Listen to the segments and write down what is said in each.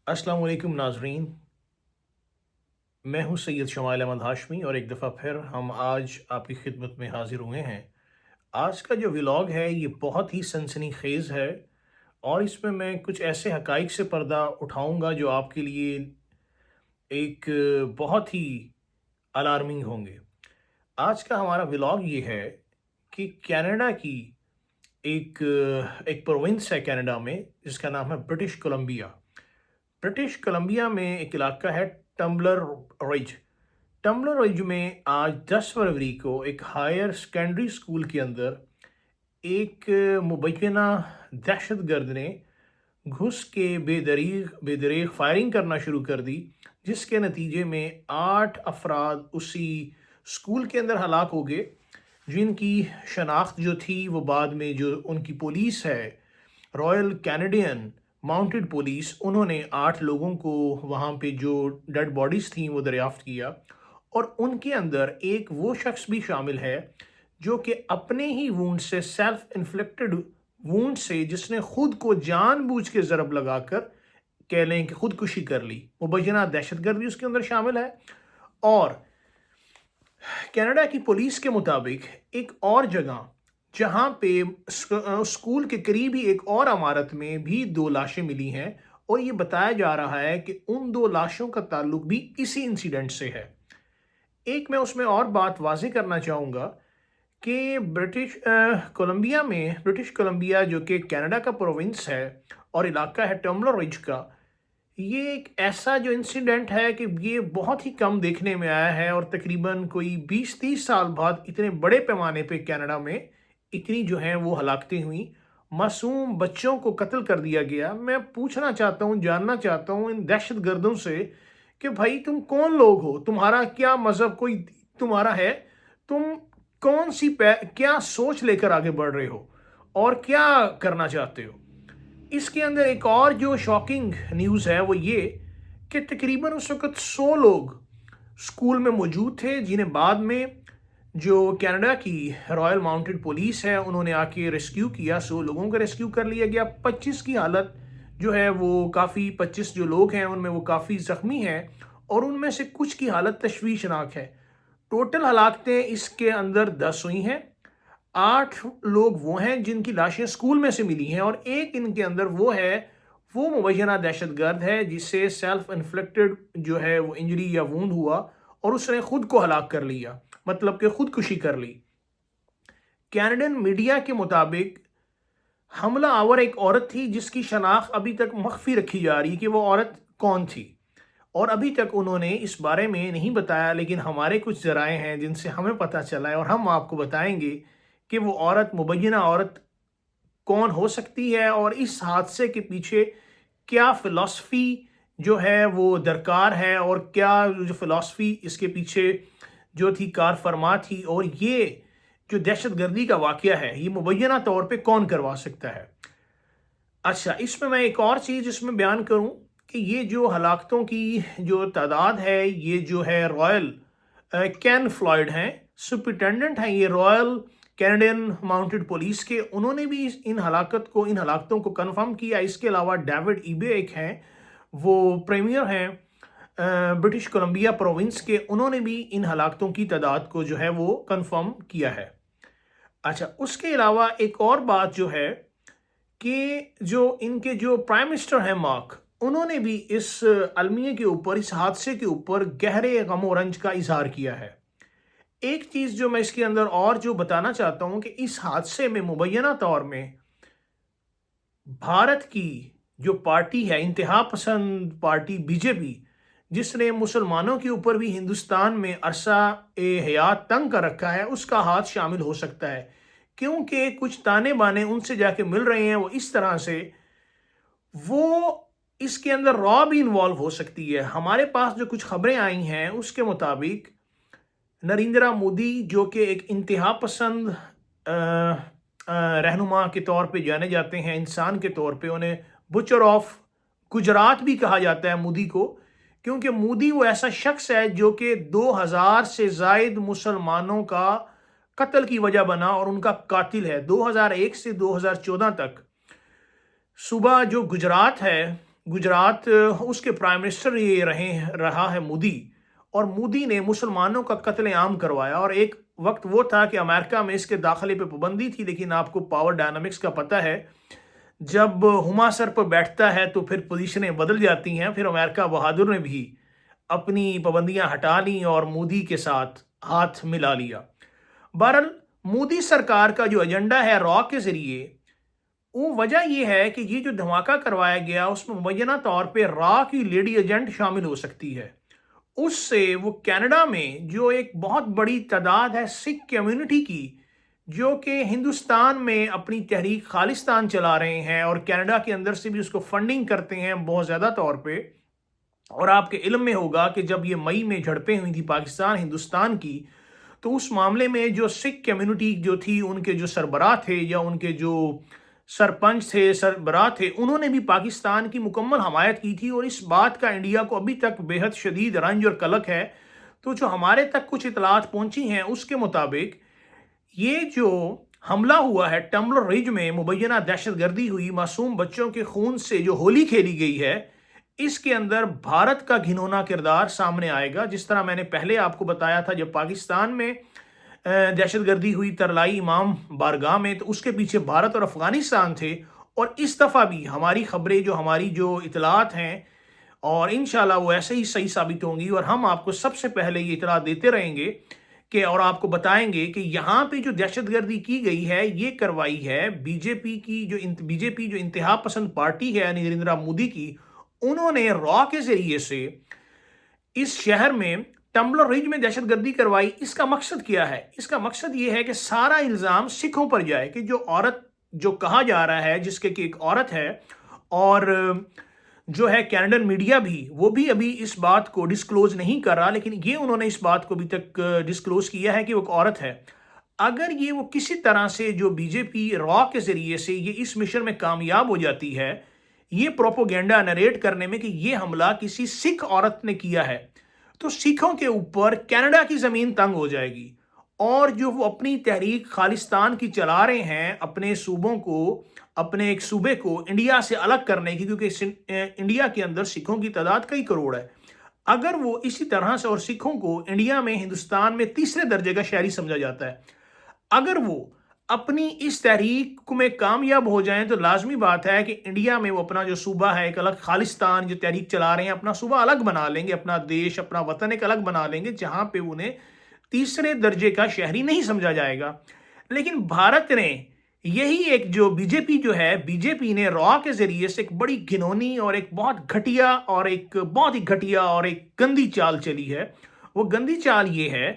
अस्सलाम वालेकुम नाजरीन। मैं हूं सैयद शमाइल अहमद हाशमी और एक दफ़ा फिर हम आज आपकी खिदमत में हाजिर हुए हैं। आज का जो व्लॉग है ये बहुत ही सनसनीखेज़ है और इसमें मैं कुछ ऐसे हकाइक से पर्दा उठाऊंगा जो आपके लिए एक बहुत ही अलार्मिंग होंगे। आज का हमारा व्लॉग ये है कि कनाडा की एक प्रोविंस है कनाडा में जिसका नाम है ब्रिटिश कोलंबिया। ब्रिटिश कोलंबिया में एक इलाका है टम्बलर रिज। टम्बलर रिज में आज 10 फरवरी को एक हायर सेकेंडरी स्कूल के अंदर एक मुबैना दहशतगर्द ने घुस के बेदरीग फायरिंग करना शुरू कर दी, जिसके नतीजे में 8 अफराद उसी स्कूल के अंदर हलाक हो गए, जिनकी शनाख्त जो थी वो बाद में जो उनकी पुलिस है, रॉयल कैनेडियन माउंटेड पुलिस, उन्होंने 8 लोगों को वहाँ पे जो डेड बॉडीज़ थी वो दरियाफ्त किया और उनके अंदर एक वो शख्स भी शामिल है जो कि अपने ही वूंड से, सेल्फ इन्फ्लिक्टेड वूंड से, जिसने खुद को जानबूझ के ज़रब लगाकर कह लें कि खुदकुशी कर ली। मुबैना दहशतगर्द भी उसके अंदर शामिल है। और कनाडा की पुलिस के मुताबिक एक और जगह जहां पे स्कूल के करीब ही एक और इमारत में भी 2 लाशें मिली हैं और ये बताया जा रहा है कि उन 2 लाशों का ताल्लुक भी इसी इंसिडेंट से है। एक मैं उसमें और बात वाज़ेह करना चाहूँगा कि ब्रिटिश कोलंबिया जो कि कनाडा का प्रोविंस है और इलाका है टम्बलर रिज का, ये एक ऐसा जो इंसिडेंट है कि ये बहुत ही कम देखने में आया है और तकरीबन कोई 20-30 साल बाद इतने बड़े पैमाने पे कनाडा में इतनी जो हैं वो हलाकतें हुई, मासूम बच्चों को कत्ल कर दिया गया। मैं पूछना चाहता हूँ, जानना चाहता हूँ इन दहशत गर्दों से कि भाई तुम कौन लोग हो, तुम्हारा क्या मज़हब कोई तुम्हारा है, तुम कौन सी क्या सोच लेकर आगे बढ़ रहे हो और क्या करना चाहते हो। इसके अंदर एक और जो शॉकिंग न्यूज़ है वो ये कि तकरीबन उस वक़्त 100 लोग स्कूल में मौजूद थे, जिन्हें बाद में जो कनाडा की रॉयल माउंटेड पुलिस है उन्होंने आके रेस्क्यू किया। 100 लोगों को रेस्क्यू कर लिया गया। 25 की हालत जो है वो काफ़ी, 25 जो लोग हैं उनमें वो काफ़ी ज़ख्मी हैं और उनमें से कुछ की हालत तशवीशनाक है। टोटल हलाकतें इसके अंदर 10 हुई हैं। 8 लोग वो हैं जिनकी लाशें स्कूल में से मिली हैं और एक इनके अंदर वो मुबैना दहशतगर्द है जिससे सेल्फ इन्फ्लिक्टेड जो है वो इंजरी या वूंड हुआ और उसने खुद को हलाक कर लिया, मतलब कि खुदकुशी कर ली। कैनेडियन मीडिया के मुताबिक हमला आवर एक औरत थी जिसकी शनाख्त अभी तक मख्फी रखी जा रही कि वो औरत कौन थी और अभी तक उन्होंने इस बारे में नहीं बताया, लेकिन हमारे कुछ ज़राए हैं जिनसे हमें पता चला है और हम आपको बताएंगे कि वो औरत, मुबैना औरत कौन हो सकती है और इस हादसे के पीछे क्या फ़िलॉसफ़ी जो है वो दरकार है और क्या जो फ़िलॉसफ़ी इसके पीछे जो थी कार फरमा थी और ये जो दहशतगर्दी का वाक़या है ये मुबैना तौर पे कौन करवा सकता है। अच्छा, इसमें मैं एक और चीज़ इसमें बयान करूं कि ये जो हलाकतों की जो तादाद है, ये जो है रॉयल कैन फ्लॉयड हैं, सुपरिटेंडेंट हैं ये रॉयल कैनेडियन माउंटेड पुलिस के, उन्होंने भी इन हलाकतों को कंफर्म किया। इसके अलावा डेविड ईबे एक हैं, वो प्रीमियर हैं ब्रिटिश कोलंबिया प्रोविंस के, उन्होंने भी इन हलाकतों की तादाद को जो है वो कंफर्म किया है। अच्छा, उसके अलावा एक और बात जो है कि जो इनके जो प्राइम मिनिस्टर हैं मार्क, उन्होंने भी इस अलमिया के ऊपर, इस हादसे के ऊपर गहरे गम और रंज का इजहार किया है। एक चीज़ जो मैं इसके अंदर और जो बताना चाहता हूँ कि इस हादसे में मुबैना तौर में भारत की जो पार्टी है, इंतहा पसंद पार्टी बीजेपी, जिसने मुसलमानों के ऊपर भी हिंदुस्तान में अरसा ए हयात तंग कर रखा है, उसका हाथ शामिल हो सकता है, क्योंकि कुछ ताने बाने उनसे जाके मिल रहे हैं वो इस तरह से, वो इसके अंदर रॉ भी इन्वॉल्व हो सकती है। हमारे पास जो कुछ खबरें आई हैं उसके मुताबिक नरेंद्र मोदी जो कि एक इंतहा पसंद रहनुमा के तौर पे जाने जाते हैं, इंसान के तौर पे उन्हें बुचर ऑफ गुजरात भी कहा जाता है मोदी को, क्योंकि मोदी वो ऐसा शख्स है जो कि 2000 से जायद मुसलमानों का कत्ल की वजह बना और उनका कातिल है। 2001 से 2014 तक सुबह जो गुजरात है गुजरात उसके प्राइम मिनिस्टर ये रहा है मोदी, और मोदी ने मुसलमानों का कत्लेआम करवाया। और एक वक्त वो था कि अमेरिका में इसके दाखिले पे पाबंदी थी, लेकिन आपको पावर डायनामिक्स का पता है, जब हुमा सर पर बैठता है तो फिर पोजीशनें बदल जाती हैं। फिर अमेरिका बहादुर ने भी अपनी पाबंदियां हटा ली और मोदी के साथ हाथ मिला लिया। बहरहाल मोदी सरकार का जो एजेंडा है रॉ के जरिए, वो वजह ये है कि ये जो धमाका करवाया गया उसमें मुबैना तौर पे रॉ की लेडी एजेंट शामिल हो सकती है। उससे वो कनाडा में जो एक बहुत बड़ी तादाद है सिख कम्युनिटी की, जो कि हिंदुस्तान में अपनी तहरीक खालिस्तान चला रहे हैं और कनाडा के अंदर से भी उसको फंडिंग करते हैं बहुत ज़्यादा तौर पे। और आपके इल्म में होगा कि जब ये मई में झड़पें हुई थी पाकिस्तान हिंदुस्तान की, तो उस मामले में जो सिख कम्युनिटी जो थी, उनके जो सरबराह थे या उनके जो सरपंच थे, सरबराह थे, उन्होंने भी पाकिस्तान की मुकम्मल हमायत की थी। और इस बात का इंडिया को अभी तक बेहद शदीद रंज और कलक है। तो जो हमारे तक कुछ इतलात पहुंची हैं उसके मुताबिक ये जो हमला हुआ है टम्बलर रिज में, मुबैना दहशतगर्दी हुई, मासूम बच्चों के खून से जो होली खेली गई है, इसके अंदर भारत का घिनौना किरदार सामने आएगा। जिस तरह मैंने पहले आपको बताया था, जब पाकिस्तान में दहशतगर्दी हुई तरलाई इमाम बारगाह में, तो उसके पीछे भारत और अफगानिस्तान थे। और इस दफ़ा भी हमारी खबरें, जो हमारी जो इतलात हैं, और इंशाल्लाह वो ऐसे ही सही साबित होंगी, और हम आपको सबसे पहले ये इतला देते रहेंगे कि, और आपको बताएंगे कि यहाँ पे जो दहशतगर्दी की गई है ये करवाई है बीजेपी जो इंतहा पसंद पार्टी है यानी नरेंद्र मोदी की। उन्होंने रॉ के जरिए से इस शहर में टम्बलर रिज में दहशतगर्दी करवाई। इसका मकसद क्या है? इसका मकसद ये है कि सारा इल्ज़ाम सिखों पर जाए कि जो औरत, जो कहा जा रहा है जिसके कि एक औरत है, और जो है कैनेडियन मीडिया भी, वो भी अभी इस बात को डिस्क्लोज नहीं कर रहा, लेकिन ये उन्होंने इस बात को अभी तक डिस्क्लोज किया है कि वो एक औरत है। अगर ये वो किसी तरह से जो बीजेपी रॉ के जरिए से ये इस मिशन में कामयाब हो जाती है, ये प्रोपोगेंडा नरेट करने में कि ये हमला किसी सिख औरत ने किया है, तो सिखों के ऊपर कनाडा की जमीन तंग हो जाएगी। और जो वो अपनी तहरीक खालिस्तान की चला रहे हैं, अपने सूबों को, अपने एक सूबे को इंडिया से अलग करने की, क्योंकि इंडिया के अंदर सिखों की तादाद कई करोड़ है, अगर वो इसी तरह से, और सिखों को इंडिया में, हिंदुस्तान में तीसरे दर्जे का शहरी समझा जाता है, अगर वो अपनी इस तहरीक में कामयाब हो जाएं, तो लाजमी बात है कि इंडिया में वो अपना जो सूबा है, एक अलग खालिस्तान जो तहरीक चला रहे हैं, अपना सूबा अलग बना लेंगे, अपना देश, अपना वतन एक अलग बना लेंगे, जहां पे उन्हें तीसरे दर्जे का शहरी नहीं समझा जाएगा। लेकिन भारत ने यही एक जो बीजेपी ने रॉ के जरिए से एक बड़ी घिनौनी और एक बहुत घटिया और एक गंदी चाल चली है। वो गंदी चाल ये है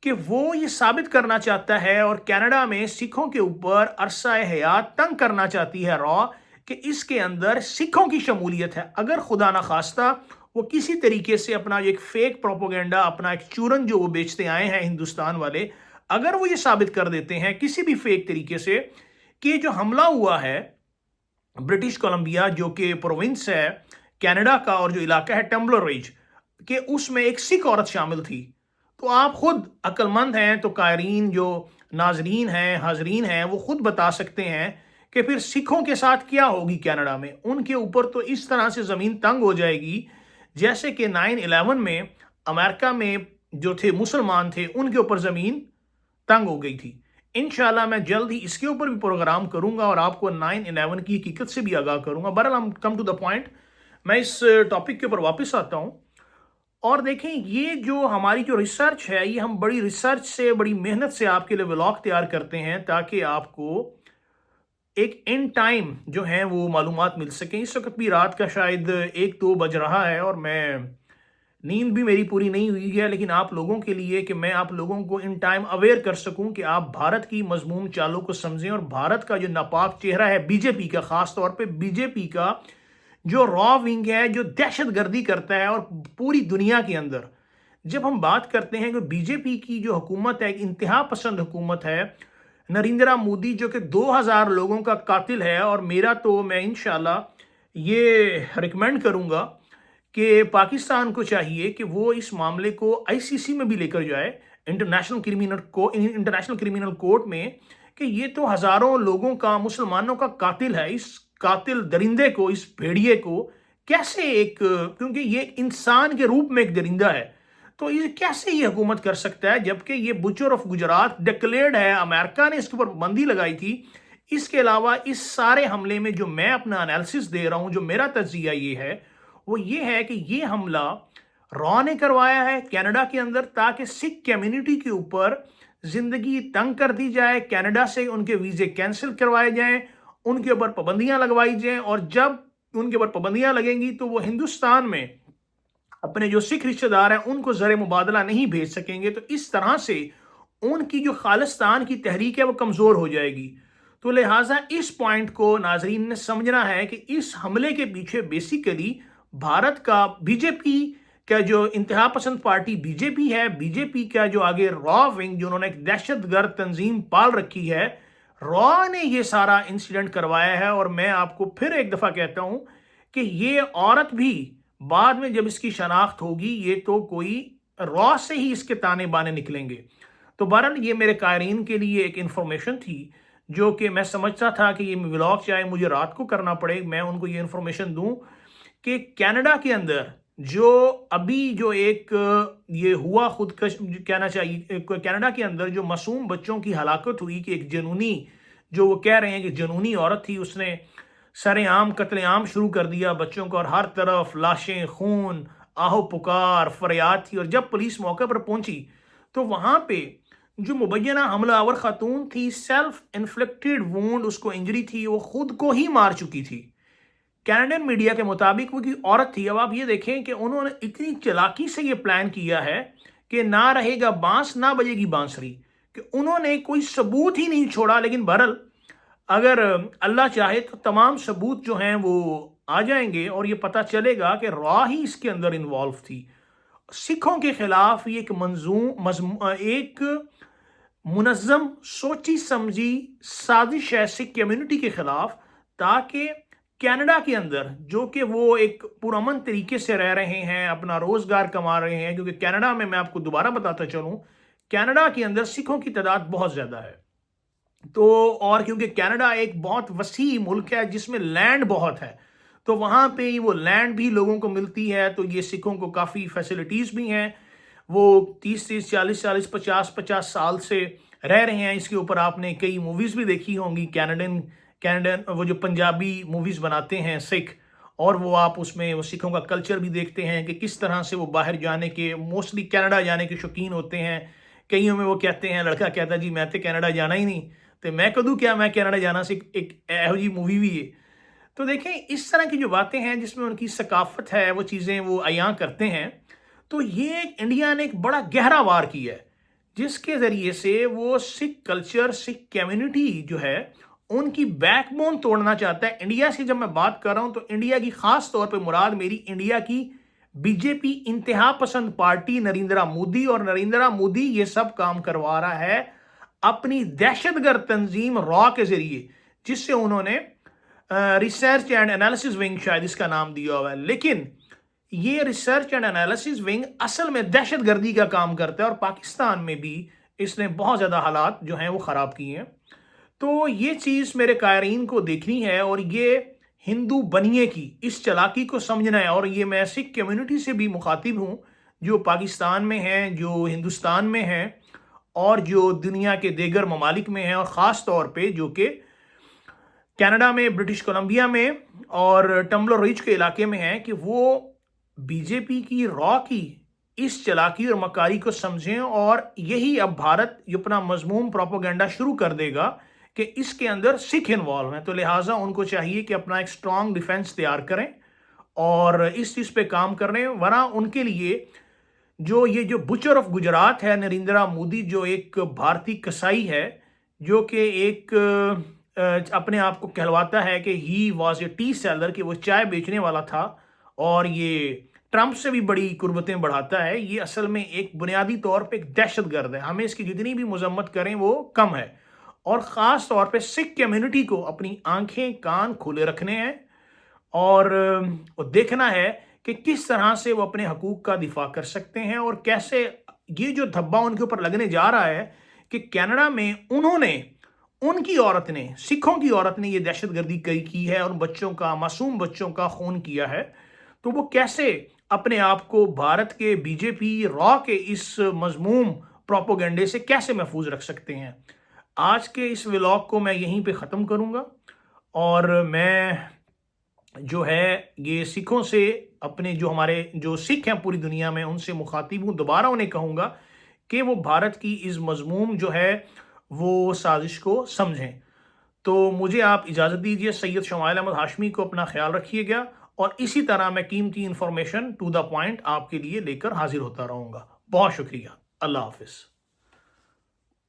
कि वो ये साबित करना चाहता है, और कनाडा में सिखों के ऊपर अरसा हयात तंग करना चाहती है रॉ, कि इसके अंदर सिखों की शमूलियत है। अगर खुदा ना खास्ता वो किसी तरीके से अपना एक फेक प्रोपोगेंडा, अपना एक चूरन जो वो बेचते आए हैं हिंदुस्तान वाले, अगर वो ये साबित कर देते हैं किसी भी फेक तरीके से कि जो हमला हुआ है ब्रिटिश कोलंबिया, जो कि प्रोविंस है कनाडा का, और जो इलाका है टम्बलर रिज के, उसमें एक सिख औरत शामिल थी, तो आप खुद अक्लमंद हैं, तो कायरीन, जो नाजरीन हैं, हाजरीन हैं, वो खुद बता सकते हैं कि फिर सिखों के साथ क्या होगी कनाडा में। उनके ऊपर तो इस तरह से ज़मीन तंग हो जाएगी जैसे कि 9/11 में अमेरिका में जो थे मुसलमान थे, उनके ऊपर ज़मीन तंग हो गई थी। इंशाल्लाह मैं जल्द ही इसके ऊपर भी प्रोग्राम करूंगा और आपको 9/11 की हकीकत से भी आगाह करूंगा। बहरहाल हम कम टू द पॉइंट, मैं इस टॉपिक के ऊपर वापस आता हूं। और देखें, ये जो हमारी जो रिसर्च है, ये हम बड़ी रिसर्च से, बड़ी मेहनत से आपके लिए व्लॉग तैयार करते हैं, ताकि आपको एक इन टाइम जो है वो मालूमात मिल सकें। इस वक्त भी रात का शायद 1-2 बज रहा है, और मैं नींद भी मेरी पूरी नहीं हुई है, लेकिन आप लोगों के लिए, कि मैं आप लोगों को इन टाइम अवेयर कर सकूं कि आप भारत की मजमूम चालों को समझें, और भारत का जो नापाक चेहरा है बीजेपी का, खास तौर पे बीजेपी का जो रॉ विंग है, जो दहशतगर्दी करता है, और पूरी दुनिया के अंदर जब हम बात करते हैं कि बीजेपी की जो हुकूमत है, एक इंतहा पसंद हुकूमत है, नरेंद्र मोदी जो कि 2000 लोगों का कातिल है, और मैं इंशाल्लाह ये रिकमेंड करूंगा कि पाकिस्तान को चाहिए कि वो इस मामले को आईसीसी में भी लेकर जाए, इंटरनेशनल क्रिमिनल कोर्ट में, कि ये तो हजारों लोगों का, मुसलमानों का कातिल है। इस कातिल दरिंदे को, इस भेड़िए को कैसे एक, क्योंकि ये एक इंसान के रूप में एक दरिंदा है, तो ये कैसे ये हुकूमत कर सकता है जबकि ये बुचर ऑफ गुजरात डिक्लेयर्ड है, अमेरिका ने इसके ऊपर पाबंदी लगाई थी। इसके अलावा इस सारे हमले में जो मैं अपना एनालिसिस दे रहा हूं, जो मेरा तज्जिया ये है, वो ये है कि ये हमला रॉ ने करवाया है कनाडा के अंदर, ताकि सिख कम्युनिटी के ऊपर जिंदगी तंग कर दी जाए, कनाडा से उनके वीजे कैंसिल करवाए जाएं, उनके ऊपर पाबंदियां लगवाई जाएं, और जब उनके ऊपर पाबंदियां लगेंगी तो वो हिंदुस्तान में अपने जो सिख रिश्तेदार हैं उनको ज़र मुबादला नहीं भेज सकेंगे। तो इस तरह से उनकी जो खालिस्तान की तहरीक है वो कमज़ोर हो जाएगी। तो लिहाजा इस पॉइंट को नाजरीन ने समझना है कि इस हमले के पीछे बेसिकली भारत का बीजेपी का जो इंतहा पसंद पार्टी बीजेपी है, बीजेपी का जो आगे रॉ विंग, जो उन्होंने एक दहशतगर्द तंजीम पाल रखी है, रॉ ने ये सारा इंसिडेंट करवाया है। और मैं आपको फिर एक दफ़ा कहता हूं कि ये औरत भी बाद में जब इसकी शनाख्त होगी, ये तो कोई रॉ से ही इसके ताने बाने निकलेंगे। तो बहरहाल ये मेरे कायरीन के लिए एक इंफॉर्मेशन थी, जो कि मैं समझता था कि ये व्लॉग चाहे मुझे रात को करना पड़े, मैं उनको ये इंफॉर्मेशन दूं कि कनाडा के अंदर जो अभी जो एक ये हुआ खुदकश कहना चाहिए, कनाडा के अंदर जो मासूम बच्चों की हलाकत हुई, कि एक जनूनी, जो वो कह रहे हैं कि जनूनी औरत थी, उसने सरेआम कत्लेआम शुरू कर दिया बच्चों को, और हर तरफ लाशें, खून, आहो पुकार, फरियाद थी। और जब पुलिस मौके पर पहुंची तो वहां पे जो मुबैना हमलावर खातून थी, सेल्फ इन्फ्लिक्टेड वूंड, उसको इंजरी थी, वो खुद को ही मार चुकी थी। कैनेडियन मीडिया के मुताबिक वो की औरत थी। अब आप ये देखें कि उन्होंने इतनी चालाकी से ये प्लान किया है कि ना रहेगा बांस ना बजेगी बांसुरी, कि उन्होंने कोई सबूत ही नहीं छोड़ा। लेकिन बहरहाल अगर अल्लाह चाहे तो तमाम सबूत जो हैं वो आ जाएंगे और ये पता चलेगा कि रॉ ही इसके अंदर इन्वॉल्व थी। सिखों के खिलाफ ये एक एक मुनज़्ज़म सोची समझी साजिश है सिख कम्युनिटी के खिलाफ, ताकि कनाडा के अंदर, जो कि वो एक पुरअमन तरीके से रह रहे हैं, अपना रोजगार कमा रहे हैं, क्योंकि कनाडा में, मैं आपको दोबारा बताता चलूं, कनाडा के अंदर सिखों की तादाद बहुत ज्यादा है। तो और क्योंकि कनाडा एक बहुत वसी मुल्क है जिसमें लैंड बहुत है, तो वहां पे वो लैंड भी लोगों को मिलती है, तो ये सिखों को काफ़ी फैसिलिटीज़ भी हैं। वो 30-30, 40-40, 50-50 साल से रह रहे हैं। इसके ऊपर आपने कई मूवीज़ भी देखी होंगी, कैनेडियन वो जो पंजाबी मूवीज़ बनाते हैं सिख, और वो आप उसमें वो सिखों का कल्चर भी देखते हैं कि किस तरह से वो बाहर जाने के, मोस्टली कनाडा जाने के शौकीन होते हैं। कईयों में वो कहते हैं, लड़का कहता है जी मैं तो कनाडा जाना ही नहीं, तो मैं कदूँ क्या, मैं कनाडा जाना से एक एहो जी मूवी भी है। तो देखें इस तरह की जो बातें हैं जिसमें उनकी सकाफत है, वो चीज़ें वो अयां करते हैं। तो ये इंडिया ने एक बड़ा गहरा वार किया है, जिसके ज़रिए से वो सिख कल्चर, सिख कम्युनिटी जो है, उनकी बैकबोन तोड़ना चाहता है। इंडिया से जब मैं बात कर रहा हूं तो इंडिया की खास तौर पे मुराद मेरी इंडिया की बीजेपी इंतहा पसंद पार्टी नरेंद्र मोदी, और नरेंद्र मोदी ये सब काम करवा रहा है अपनी दहशतगर्द तंजीम रॉ के जरिए, जिससे उन्होंने रिसर्च एंड एनालिसिस विंग शायद इसका नाम दिया हुआ है। लेकिन ये रिसर्च एंड एनालिसिस विंग असल में दहशतगर्दी का काम करता है, और पाकिस्तान में भी इसने बहुत ज़्यादा हालात जो हैं वो ख़राब किए हैं। तो ये चीज़ मेरे कायरीन को देखनी है, और ये हिंदू बनिए की इस चालाकी को समझना है। और ये मैं सिख कम्युनिटी से भी मुखातिब हूँ, जो पाकिस्तान में हैं, जो हिंदुस्तान में हैं, और जो दुनिया के दीगर ममालिक में हैं, और ख़ास तौर पे जो कि कनाडा में, ब्रिटिश कोलंबिया में और टम्बलर रिज के इलाके में हैं, कि वो बीजेपी की रॉ की इस चालाकी और मकारी को समझें। और यही अब भारत अपना मजमूम प्रोपोगंडा शुरू कर देगा कि इसके अंदर सिख इन्वॉल्व हैं। तो लिहाजा उनको चाहिए कि अपना एक स्ट्रांग डिफेंस तैयार करें और इस चीज़ पे काम करें, वरना उनके लिए जो बुचर ऑफ गुजरात है नरेंद्र मोदी, जो एक भारतीय कसाई है, जो कि एक अपने आप को कहलवाता है कि he was A T seller, कि वो चाय बेचने वाला था, और ये ट्रंप से भी बड़ी कुर्बतें बढ़ाता है, ये असल में एक बुनियादी तौर पे एक दहशतगर्द है। हमें इसकी जितनी भी मजम्मत करें वो कम है। और ख़ास तौर पे सिख कम्युनिटी को अपनी आंखें कान खुले रखने हैं, और देखना है कि किस तरह से वो अपने हकूक़ का दिफा कर सकते हैं, और कैसे ये जो धब्बा उनके ऊपर लगने जा रहा है कि कनाडा में उनकी औरत ने, सिखों की औरत ने ये दहशतगर्दी की है, और बच्चों का, मासूम बच्चों का खून किया है। تو وہ کیسے اپنے آپ کو بھارت کے بی جے پی را کے اس مذموم پروپوگنڈے سے کیسے محفوظ رکھ سکتے ہیں۔ آج کے اس ولاگ کو میں یہیں پہ ختم کروں گا، اور میں جو ہے یہ سکھوں سے، اپنے جو ہمارے جو سکھ ہیں پوری دنیا میں، ان سے مخاطب ہوں، دوبارہ انہیں کہوں گا کہ وہ بھارت کی اس مضموم جو ہے وہ سازش کو سمجھیں۔ تو مجھے آپ اجازت دیجیے، سید شمائل احمد ہاشمی کو اپنا خیال رکھیے گا، اور اسی طرح میں قیمتی انفارمیشن ٹو دا پوائنٹ آپ کے لیے لے کر حاضر ہوتا رہوں گا۔ بہت شکریہ، اللہ حافظ۔